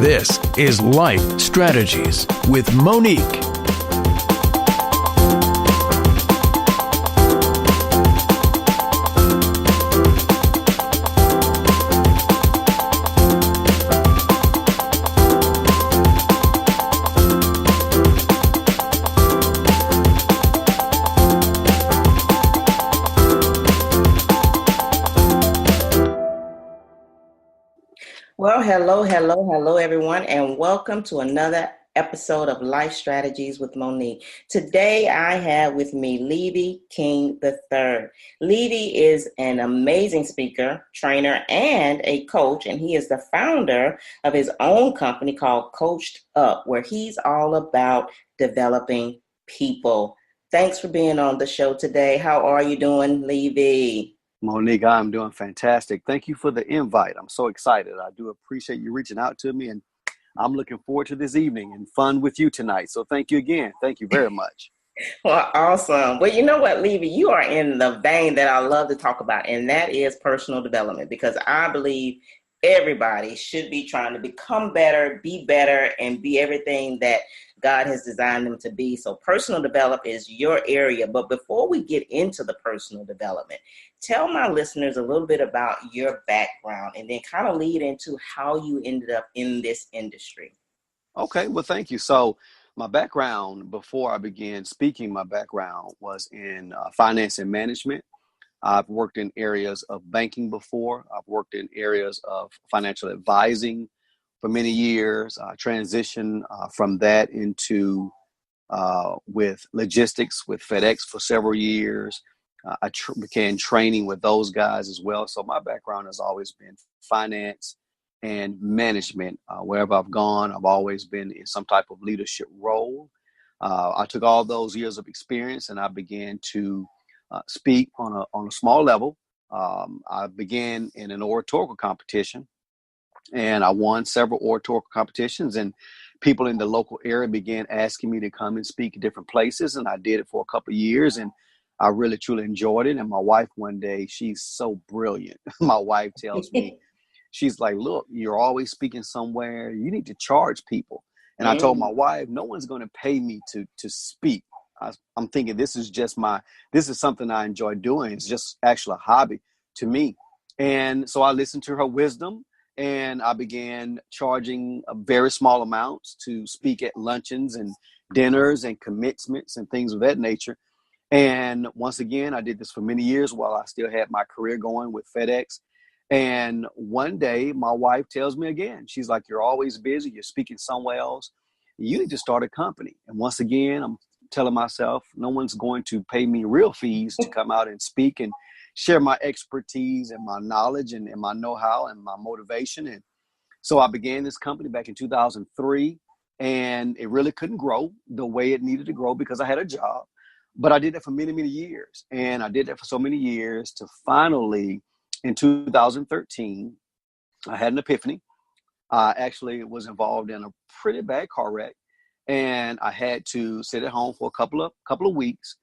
This is Life Strategies with Monique. Well, hello, everyone, and welcome to another episode of Life Strategies with Monique. Today, I have with me Leavie King III. Leavie is an amazing speaker, trainer, and a coach, and he is the founder of his own company called COACHEDUP, where he's all about developing people. Thanks for being on the show today. How are you doing, Leavie? Monique, I'm doing fantastic. Thank you for the invite. I'm so excited. I do appreciate you reaching out to me, and I'm looking forward to this evening and fun with you tonight. So thank you again. Thank you very much. Well, awesome. Well, you know what, Leavie, you are in the vein that I love to talk about, and that is personal development, because I believe everybody should be trying to become better, and be everything that God has designed them to be. So personal development is your area. But before we get into the personal development, tell my listeners a little bit about your background and then kind of lead into how you ended up in this industry. Okay, well, thank you. So my background, before I began speaking, my background was in finance and management. I've worked in areas of banking before. I've worked in areas of financial advising for many years. I transitioned from that into with logistics with FedEx for several years. I began training with those guys as well. So my background has always been finance and management. Wherever I've gone, I've always been in some type of leadership role. I took all those years of experience and I began to speak on a small level. I began in an oratorical competition, and I won several oratorical competitions, and people in the local area began asking me to come and speak at different places, and I did it for a couple of years, and I really, truly enjoyed it. And my wife one day, she's so brilliant. My wife tells me, she's like, look, you're always speaking somewhere. You need to charge people. And I told my wife, no one's going to pay me to speak. I'm thinking this is something I enjoy doing. It's just actually a hobby to me. And so I listened to her wisdom, and I began charging very small amounts to speak at luncheons and dinners and commencements and things of that nature. And once again, I did this for many years while I still had my career going with FedEx. And one day my wife tells me again, she's like, you're always busy. You're speaking somewhere else. You need to start a company. And once again, I'm telling myself, no one's going to pay me real fees to come out and speak and share my expertise and my knowledge and my know-how and my motivation. And so I began this company back in 2003, and it really couldn't grow the way it needed to grow because I had a job. But I did that for many, many years. And I did that for so many years to finally, in 2013, I had an epiphany. I actually was involved in a pretty bad car wreck. And I had to sit at home for a couple of weeks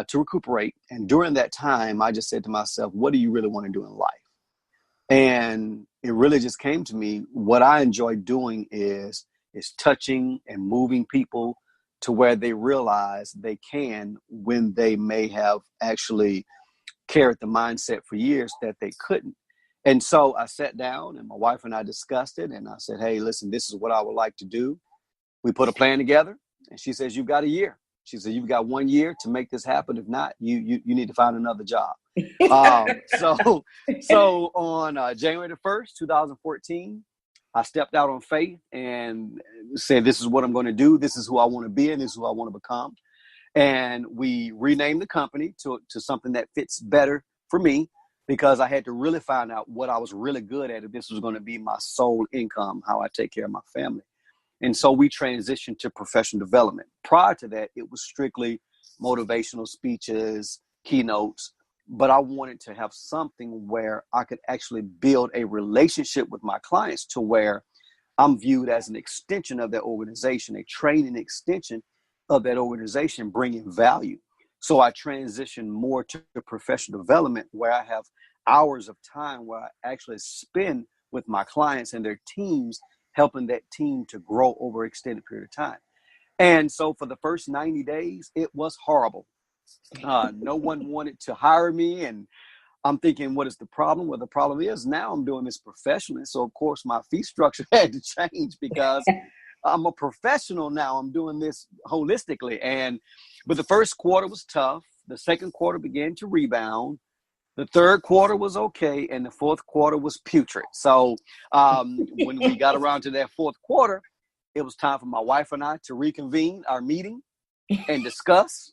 to recuperate. And during that time, I just said to myself, what do you really want to do in life? And it really just came to me, what I enjoy doing is touching and moving people to where they realize they can, when they may have actually carried the mindset for years that they couldn't. And so I sat down and my wife and I discussed it. And I said, hey, listen, this is what I would like to do. We put a plan together, and she says, you've got a year. She said, you've got 1 year to make this happen. If not, you need to find another job. So on January the 1st, 2014, I stepped out on faith and said, this is what I'm going to do. This is who I want to be, and this is who I want to become. And we renamed the company to something that fits better for me, because I had to really find out what I was really good at, if this was going to be my sole income, how I take care of my family. And so we transitioned to professional development. Prior to that, it was strictly motivational speeches, keynotes, but I wanted to have something where I could actually build a relationship with my clients to where I'm viewed as an extension of that organization, a training extension of that organization, bringing value. So I transitioned more to professional development, where I have hours of time where I actually spend with my clients and their teams, helping that team to grow over an extended period of time. And so for the first 90 days, it was horrible. No one wanted to hire me. And I'm thinking, what is the problem? Well, the problem is now I'm doing this professionally. So, of course, my fee structure had to change because I'm a professional now. I'm doing this holistically. But the first quarter was tough. The second quarter began to rebound. The third quarter was okay. And the fourth quarter was putrid. So when we got around to that fourth quarter, it was time for my wife and I to reconvene our meeting and discuss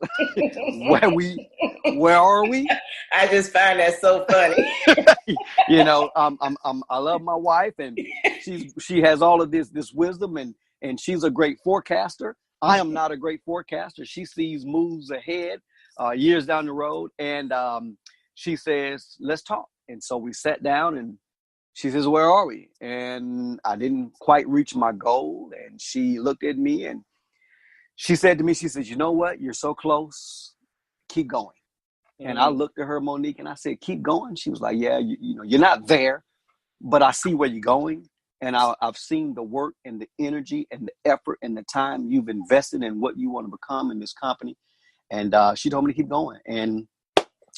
where are we? I just find that so funny. I love my wife, and she has all of this wisdom, and she's a great forecaster. I am not a great forecaster. She sees moves ahead, years down the road, and she says, "Let's talk." And so we sat down, and she says, "Where are we?" And I didn't quite reach my goal, and she looked at me and she said to me, she says, "You know what? You're so close. Keep going." And I looked at her, Monique, and I said, "Keep going." She was like, "Yeah, you're not there, but I see where you're going. And I've seen the work and the energy and the effort and the time you've invested in what you want to become in this company." And she told me to keep going. And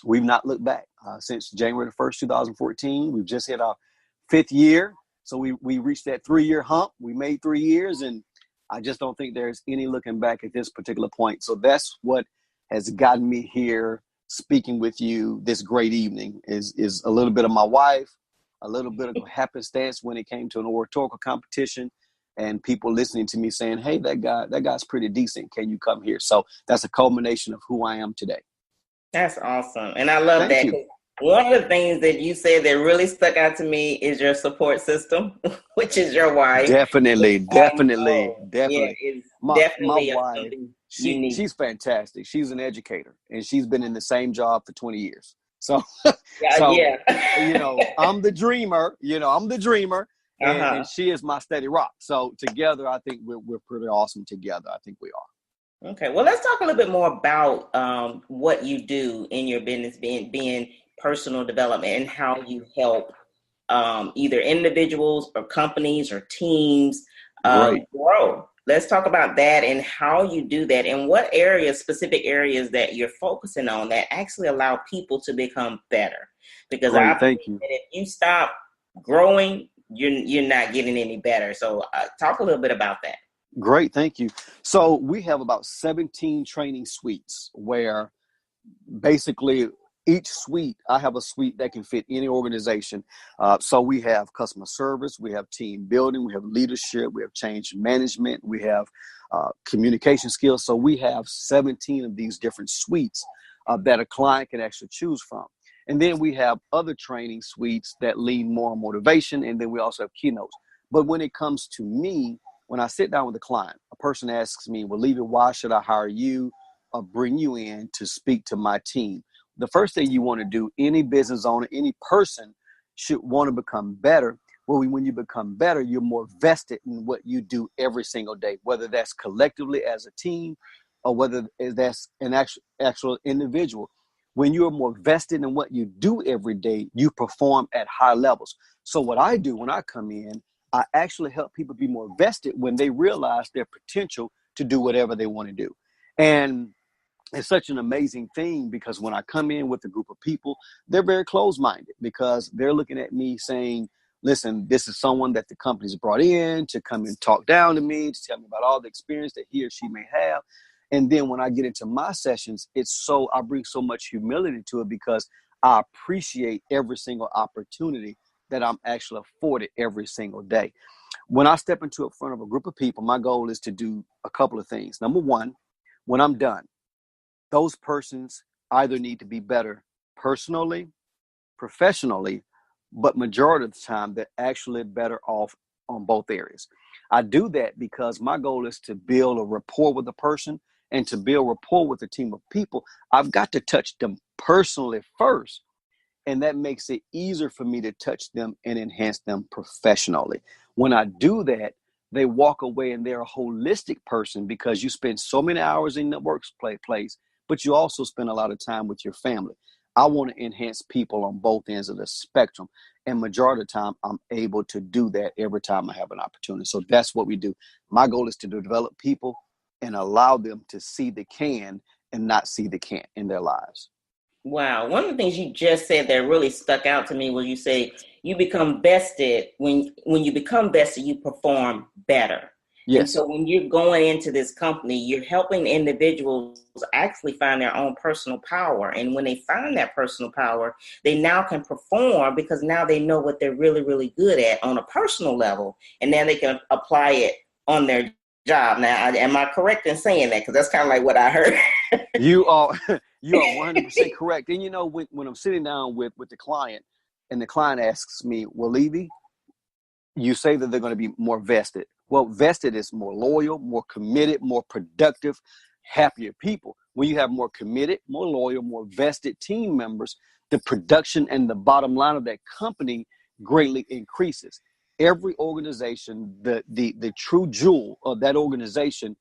we've not looked back since January the 1st, 2014. We've just hit our 5th year. So we reached that 3-year hump. We made 3 years, and I just don't think there's any looking back at this particular point. So that's what has gotten me here speaking with you this great evening is a little bit of my wife, a little bit of happenstance when it came to an oratorical competition, and people listening to me saying, "Hey, that guy's pretty decent. Can you come here?" So that's a culmination of who I am today. That's awesome. And I love Thank that. you. One of the things that you said that really stuck out to me is your support system, which is your wife. Definitely. Yeah, it's My definitely wife, something unique. she's fantastic. She's an educator, and she's been in the same job for 20 years. So, Yeah. I'm the dreamer, Uh-huh. and she is my steady rock. So together, I think we're pretty awesome together. I think we are. Okay. Well, let's talk a little bit more about what you do in your business, being personal development, and how you help either individuals or companies or teams Great. grow. Let's talk about that and how you do that, and what specific areas that you're focusing on that actually allow people to become better. Because Great. Thank you. if you stop growing, you're not getting any better. So talk a little bit about that. Great. Thank you. So we have about 17 training suites where basically each suite, I have a suite that can fit any organization. So we have customer service, we have team building, we have leadership, we have change management, we have communication skills. So we have 17 of these different suites that a client can actually choose from. And then we have other training suites that lean more on motivation. And then we also have keynotes. But when it comes to me, when I sit down with a client, a person asks me, "Well, Leavie, why should I hire you or bring you in to speak to my team?" The first thing you want to do, any business owner, any person should want to become better. Well, when you become better, you're more vested in what you do every single day, whether that's collectively as a team or whether that's an actual individual. When you're more vested in what you do every day, you perform at high levels. So what I do when I come in, I actually help people be more vested when they realize their potential to do whatever they want to do. And it's such an amazing thing because when I come in with a group of people, they're very closed-minded because they're looking at me saying, "Listen, this is someone that the company's brought in to come and talk down to me, to tell me about all the experience that he or she may have." And then when I get into my sessions, I bring so much humility to it because I appreciate every single opportunity that I'm actually afforded every single day. When I step into front of a group of people, my goal is to do a couple of things. Number one, when I'm done, those persons either need to be better personally, professionally, but majority of the time, they're actually better off on both areas. I do that because my goal is to build a rapport with a person, and to build rapport with a team of people, I've got to touch them personally first. And that makes it easier for me to touch them and enhance them professionally. When I do that, they walk away and they're a holistic person because you spend so many hours in the workplace, but you also spend a lot of time with your family. I want to enhance people on both ends of the spectrum. And majority of the time, I'm able to do that every time I have an opportunity. So that's what we do. My goal is to develop people and allow them to see the can and not see the can't in their lives. Wow. One of the things you just said that really stuck out to me was you say you become vested. When you become vested, you perform better. And Yes. so when you're going into this company, you're helping individuals actually find their own personal power. And when they find that personal power, they now can perform because now they know what they're really, really good at on a personal level. And then they can apply it on their job. Now, am I correct in saying that? Because that's kind of like what I heard. You are 100% correct. And when I'm sitting down with the client and the client asks me, well, Leavie, you say that they're going to be more vested. Well, vested is more loyal, more committed, more productive, happier people. When you have more committed, more loyal, more vested team members, the production and the bottom line of that company greatly increases. Every organization, the true jewel of that organization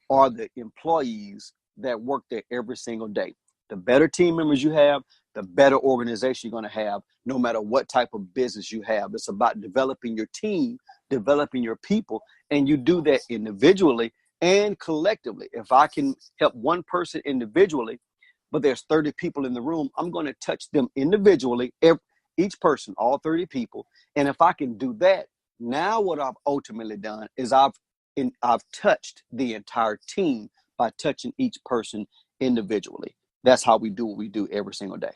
are the employees that work there every single day. The better team members you have, the better organization you're going to have, no matter what type of business you have. It's about developing your team, developing your people, and you do that individually and collectively. If I can help one person individually, but there's 30 people in the room, I'm going to touch them individually, each person, all 30 people. And if I can do that, now what I've ultimately done is I've touched the entire team by touching each person individually. That's how we do what we do every single day.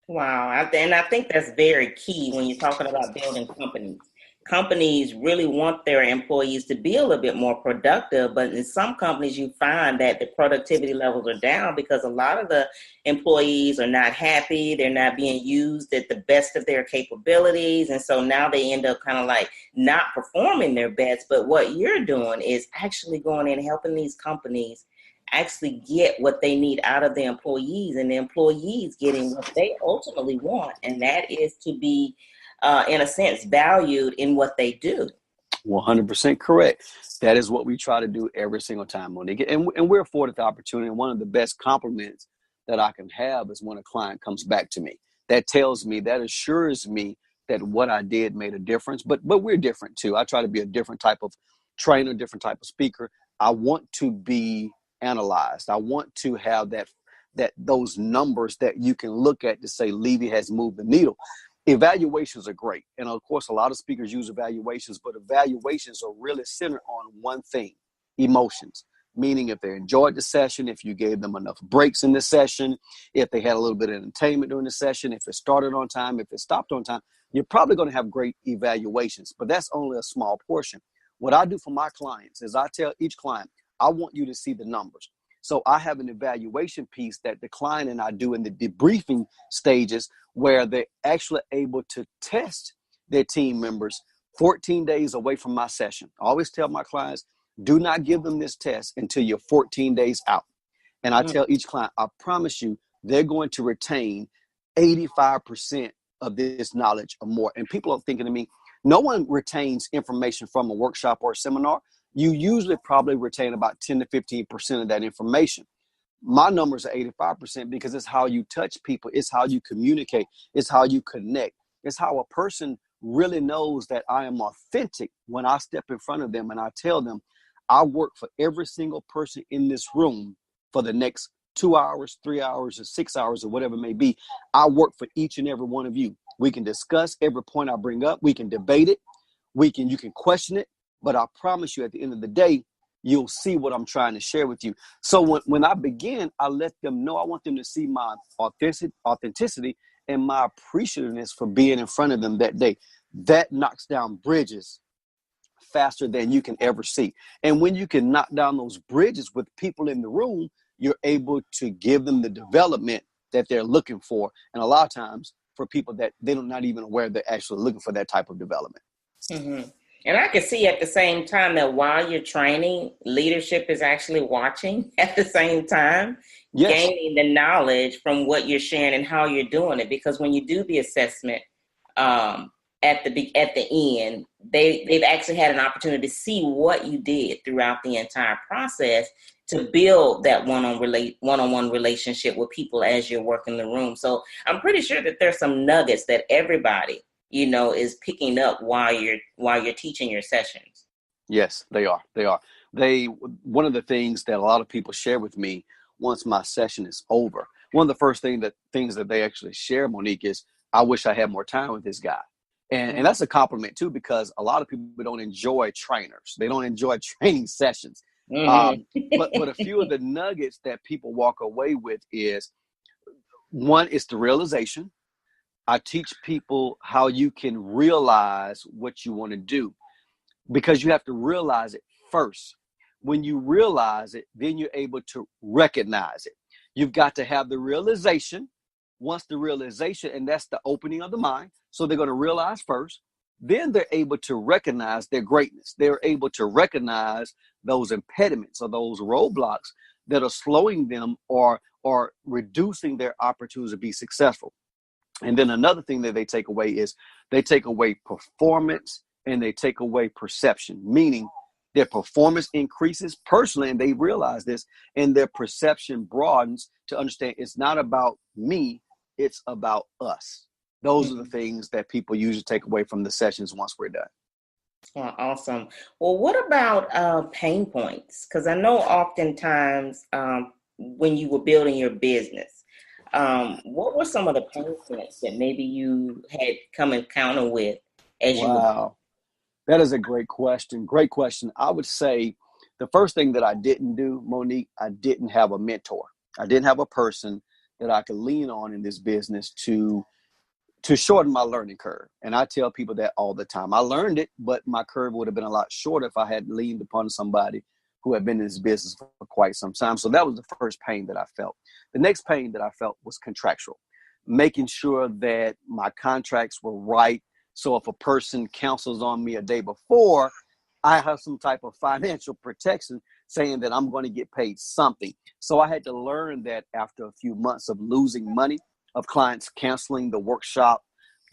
Wow. And I think that's very key when you're talking about building companies. Companies really want their employees to be a little bit more productive, but in some companies you find that the productivity levels are down because a lot of the employees are not happy. They're not being used at the best of their capabilities. And so now they end up kind of like not performing their best. But what you're doing is actually going in and helping these companies actually get what they need out of the employees, and the employees getting what they ultimately want, and that is to be in a sense valued in what they do. 100% correct. That is what we try to do every single time, Monique. And we're afforded the opportunity. And one of the best compliments that I can have is when a client comes back to me. That tells me, that assures me that what I did made a difference. But we're different too. I try to be a different type of trainer, different type of speaker. I want to be analyzed. I want to have that those numbers that you can look at to say Leavie has moved the needle. Evaluations are great. And of course, a lot of speakers use evaluations, but evaluations are really centered on one thing: emotions. Meaning if they enjoyed the session, if you gave them enough breaks in the session, if they had a little bit of entertainment during the session, if it started on time, if it stopped on time, you're probably going to have great evaluations, but that's only a small portion. What I do for my clients is I tell each client, I want you to see the numbers. So I have an evaluation piece that the client and I do in the debriefing stages where they're actually able to test their team members 14 days away from my session. I always tell my clients, do not give them this test until you're 14 days out. And I tell each client, I promise you, they're going to retain 85% of this knowledge or more. And people are thinking to me, no one retains information from a workshop or a seminar. You usually probably retain about 10 to 15% of that information. My numbers are 85% because it's how you touch people. It's how you communicate. It's how you connect. It's how a person really knows that I am authentic when I step in front of them and I tell them, I work for every single person in this room for the next 2 hours, 3 hours, or 6 hours, or whatever it may be. I work for each and every one of you. We can discuss every point I bring up. We can debate it. You can question it. But I promise you, at the end of the day, you'll see what I'm trying to share with you. So when I begin, I let them know, I want them to see my authenticity and my appreciativeness for being in front of them that day. That knocks down bridges faster than you can ever see. And when you can knock down those bridges with people in the room, you're able to give them the development that they're looking for. And a lot of times for people that they're not even aware they're actually looking for that type of development. Mm-hmm. And I can see at the same time that while you're training, leadership is actually watching at the same time, Yes. Gaining the knowledge from what you're sharing and how you're doing it. Because when you do the assessment at the end, they've actually had an opportunity to see what you did throughout the entire process to build that one-on-one relationship with people as you're working the room. So I'm pretty sure that there's some nuggets that everybody, is picking up while you're teaching your sessions. Yes, they are. One of the things that a lot of people share with me once my session is over, one of the first things that they actually share, Monique, is, I wish I had more time with this guy. And that's a compliment too, because a lot of people don't enjoy trainers. They don't enjoy training sessions. But a few of the nuggets that people walk away with is, one is the realization. I teach people how you can realize what you want to do, because you have to realize it first. When you realize it, then you're able to recognize it. You've got to have the realization. Once the realization, and that's the opening of the mind. So they're going to realize first, then they're able to recognize their greatness. They're able to recognize those impediments or those roadblocks that are slowing them or reducing their opportunities to be successful. And then another thing that they take away is, they take away performance and they take away perception, meaning their performance increases personally, and they realize this, and their perception broadens to understand it's not about me, it's about us. Those are the things that people usually take away from the sessions once we're done. Oh, awesome. Well, what about pain points? Because I know oftentimes when you were building your business, what were some of the pain points that maybe you had come encounter with as you were? Wow. That is a great question. Great question. I would say the first thing that I didn't do, Monique, I didn't have a mentor. I didn't have a person that I could lean on in this business to shorten my learning curve. And I tell people that all the time. I learned it, but my curve would have been a lot shorter if I had leaned upon somebody who had been in this business for quite some time. So that was the first pain that I felt. The next pain that I felt was contractual, making sure that my contracts were right. So if a person cancels on me a day before, I have some type of financial protection saying that I'm going to get paid something. So I had to learn that after a few months of losing money, of clients canceling the workshop,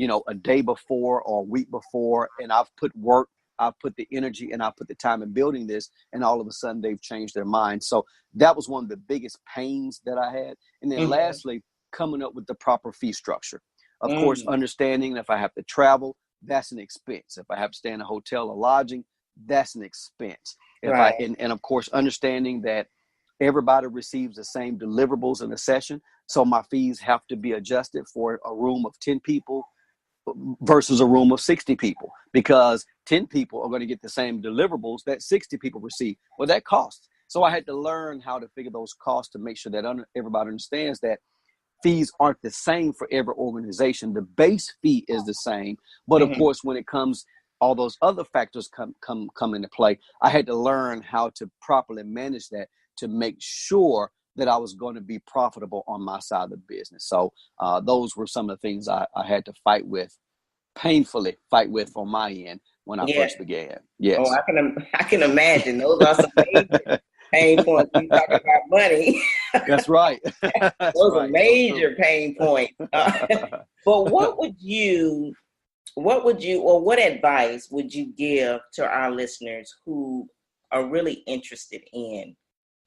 a day before or a week before. And I've put work, I've put the energy, and I've put the time in building this. And all of a sudden they've changed their mind. So that was one of the biggest pains that I had. And then lastly, coming up with the proper fee structure. Of course, understanding if I have to travel, that's an expense. If I have to stay in a hotel or lodging, that's an expense. Right. And of course, understanding that everybody receives the same deliverables in a session. So my fees have to be adjusted for a room of 10 people versus a room of 60 people, because 10 people are going to get the same deliverables that 60 people receive. Well, that costs. So I had to learn how to figure those costs to make sure that everybody understands that fees aren't the same for every organization. The base fee is the same. But of course, when it comes, all those other factors come into play. I had to learn how to properly manage that to make sure that I was going to be profitable on my side of the business. So those were some of the things I had to painfully fight with on my end when I first began. Yes. Oh, I can imagine. Those are some major pain points. We talk about money. That's right. Those are major pain points. But what advice would you give to our listeners who are really interested in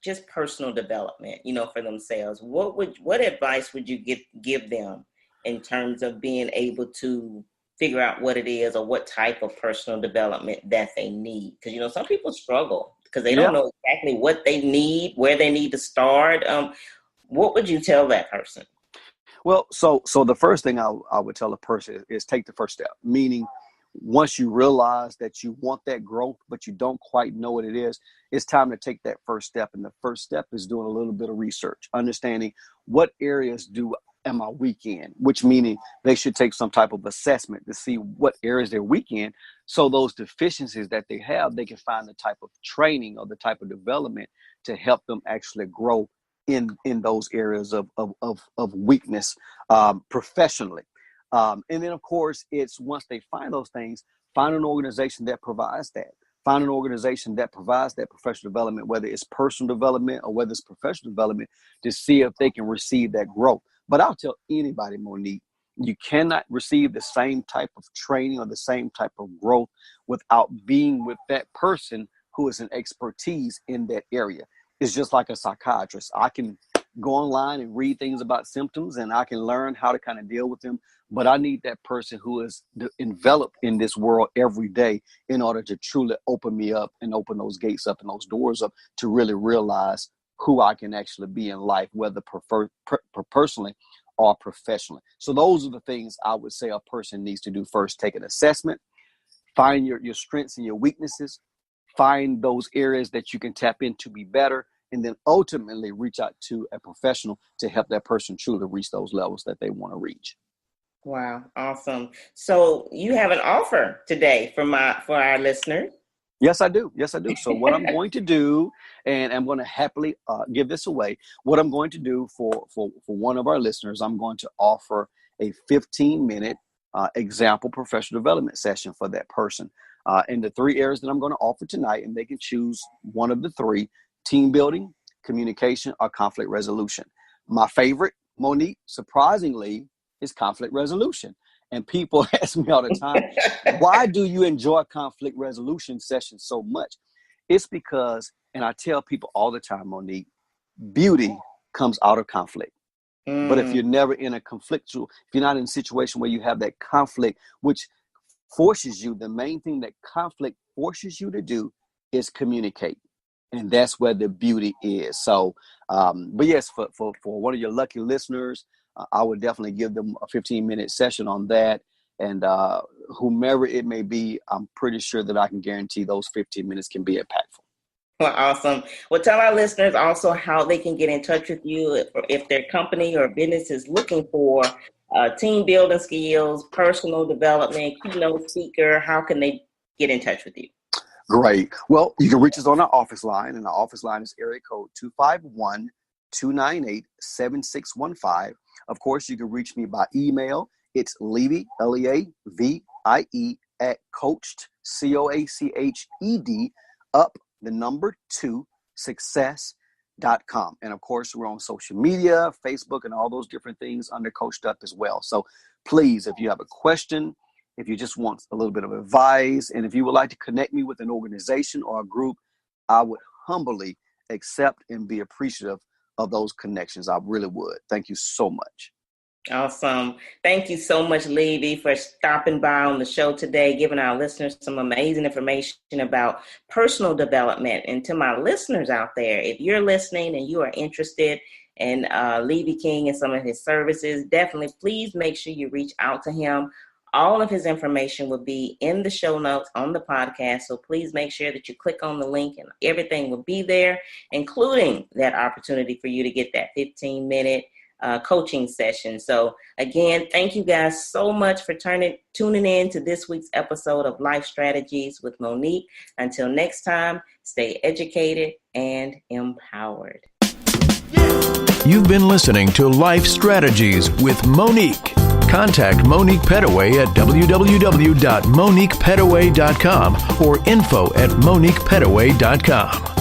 just personal development, for themselves? What advice would you give them in terms of being able to figure out what it is or what type of personal development that they need? Because, some people struggle because they don't know exactly what they need, where they need to start. What would you tell that person? Well, so the first thing I would tell a person is take the first step, meaning once you realize that you want that growth, but you don't quite know what it is, it's time to take that first step. And the first step is doing a little bit of research, understanding what areas am I weak in, which meaning they should take some type of assessment to see what areas they're weak in. So those deficiencies that they have, they can find the type of training or the type of development to help them actually grow in those areas of weakness professionally. And then, of course, it's once they find those things, find an organization that provides that. Find an organization that provides that professional development, whether it's personal development or whether it's professional development, to see if they can receive that growth. But I'll tell anybody, Monique, you cannot receive the same type of training or the same type of growth without being with that person who is an expertise in that area. is just like a psychiatrist. I can go online and read things about symptoms, and I can learn how to kind of deal with them. But I need that person who is enveloped in this world every day in order to truly open me up and open those gates up and those doors up to really realize who I can actually be in life, whether personally or professionally. So those are the things I would say a person needs to do first. Take an assessment, find your strengths and your weaknesses, find those areas that you can tap into to be better, and then ultimately reach out to a professional to help that person truly reach those levels that they want to reach. Wow, awesome. So you have an offer today for our listeners. Yes, I do. So what I'm going to do, and I'm going to happily give this away, what I'm going to do for one of our listeners, I'm going to offer a 15-minute example professional development session for that person. In the 3 areas that I'm going to offer tonight, and they can choose one of the 3: team building, communication, or conflict resolution. My favorite, Monique, surprisingly, is conflict resolution. And people ask me all the time, why do you enjoy conflict resolution sessions so much? It's because, and I tell people all the time, Monique, beauty comes out of conflict. But if you're never in a conflictual, if you're not in a situation where you have that conflict, which forces you, the main thing that conflict forces you to do is communicate. And that's where the beauty is. So, but yes, for one of your lucky listeners, I would definitely give them a 15-minute session on that. And whomever it may be, I'm pretty sure that I can guarantee those 15 minutes can be impactful. Well, awesome. Well, tell our listeners also how they can get in touch with you if their company or business is looking for team building skills, personal development, keynote speaker. How can they get in touch with you? Great. Well, you can reach us on our office line, and our office line is area code 251-298-7615. Of course, you can reach me by email. It's Leavie, Leavie, at coached, COACHED, up the number 2, success.com. And of course, we're on social media, Facebook, and all those different things under COACHEDUP as well. So please, if you have a question, if you just want a little bit of advice, and if you would like to connect me with an organization or a group, I would humbly accept and be appreciative of those connections. I really would. Thank you so much. Awesome. Thank you so much, Leavie, for stopping by on the show today, giving our listeners some amazing information about personal development. And to my listeners out there, if you're listening and you are interested in Leavie King and some of his services, definitely please make sure you reach out to him. All of his information will be in the show notes on the podcast. So please make sure that you click on the link and everything will be there, including that opportunity for you to get that 15-minute coaching session. So again, thank you guys so much for tuning in to this week's episode of Life Strategies with Monique. Until next time, stay educated and empowered. You've been listening to Life Strategies with Monique. Contact Monique Pettaway at www.moniquepettaway.com or info@moniquepettaway.com.